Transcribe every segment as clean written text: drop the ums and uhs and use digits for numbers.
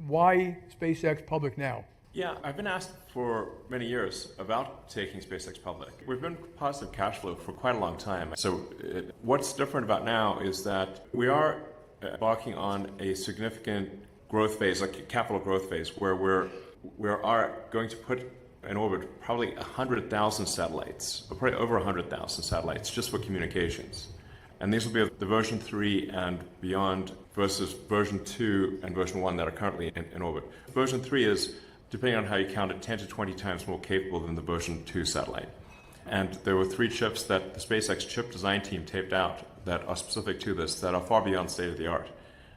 Why SpaceX public now? Yeah, I've been asked for many years about taking SpaceX public. We've been positive cash flow for quite a long time. So what's different about now is that we are embarking on a significant growth phase, like a capital growth phase, where we are going to put in orbit probably 100,000 satellites, or probably over 100,000 satellites just for communications. And these will be the version 3 and beyond versus version 2 and version 1 that are currently in orbit. Version 3 is, depending on how you count it, 10 to 20 times more capable than the version 2 satellite. And there were 3 chips that the SpaceX chip design team taped out that are specific to this, that are far beyond state of the art,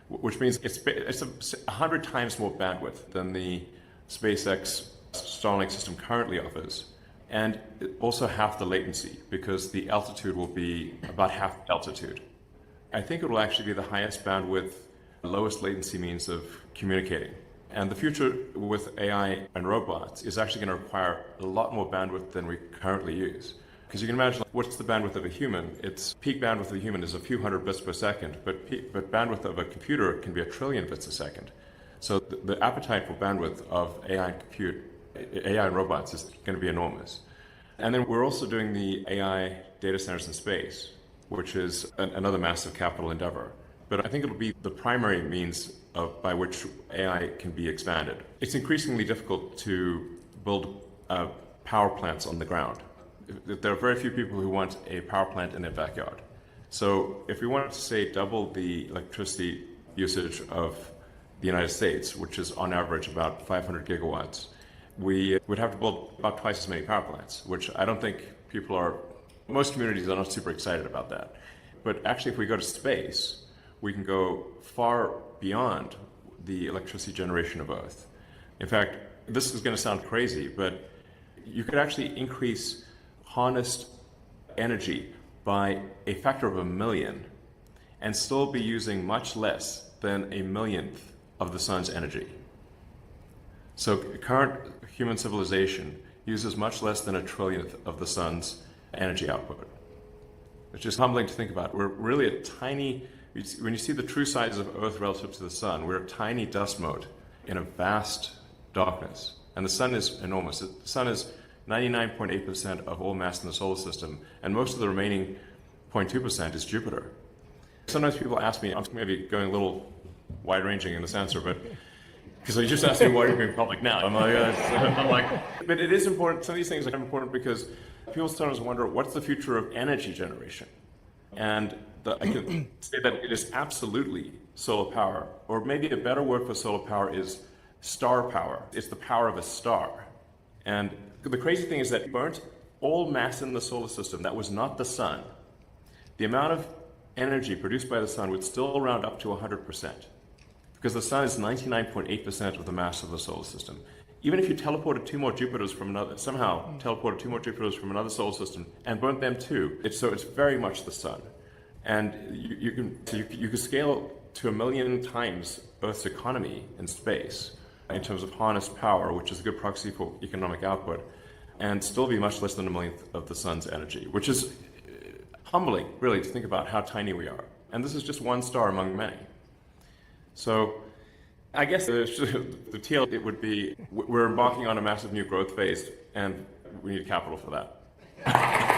which means it's 100 times more bandwidth than the SpaceX Starlink system currently offers, and also half the latency, because the altitude will be about half altitude. I think it will actually be the highest bandwidth, lowest latency means of communicating. And the future with AI and robots is actually going to require a lot more bandwidth than we currently use. Because you can imagine, what's the bandwidth of a human? Its peak bandwidth of a human is a few hundred bits per second, but bandwidth of a computer can be a trillion bits a second. So the appetite for bandwidth of AI and robots is going to be enormous. And then we're also doing the AI data centers in space, which is another massive capital endeavor. But I think it'll be the primary means by which AI can be expanded. It's increasingly difficult to build power plants on the ground. There are very few people who want a power plant in their backyard. So if we wanted to, say, double the electricity usage of the United States, which is on average about 500 gigawatts, we would have to build about twice as many power plants, which I don't think most communities are not super excited about that. But actually, if we go to space, we can go far beyond the electricity generation of Earth. In fact, this is going to sound crazy, but you could actually increase harnessed energy by a factor of 1 million and still be using much less than 1/millionth of the sun's energy. So current human civilization uses much less than 1/trillionth of the sun's energy output. It's just humbling to think about. We're really a tiny, when you see the true size of Earth relative to the sun, we're a tiny dust mote in a vast darkness. And the sun is enormous. The sun is 99.8% of all mass in the solar system, and most of the remaining 0.2% is Jupiter. Sometimes people ask me, I'm maybe going a little wide-ranging in this answer, but because you just asked me why you're being public now. I'm like, but it is important. Some of these things are important because people sometimes wonder, what's the future of energy generation? And I can say that it is absolutely solar power, or maybe a better word for solar power is star power. It's the power of a star. And the crazy thing is that it burnt all mass in the solar system that was not the sun. The amount of energy produced by the sun would still round up to 100%, because the sun is 99.8% of the mass of the solar system. Even if you teleported somehow teleported 2 more Jupiters from another solar system and burnt them too, it's very much the sun. And you can scale to 1 million times Earth's economy in space in terms of harnessed power, which is a good proxy for economic output, and still be much less than 1 millionth of the sun's energy, which is humbling, really, to think about how tiny we are. And this is just one star among many. So I guess the TL, it would be, we're embarking on a massive new growth phase, and we need capital for that.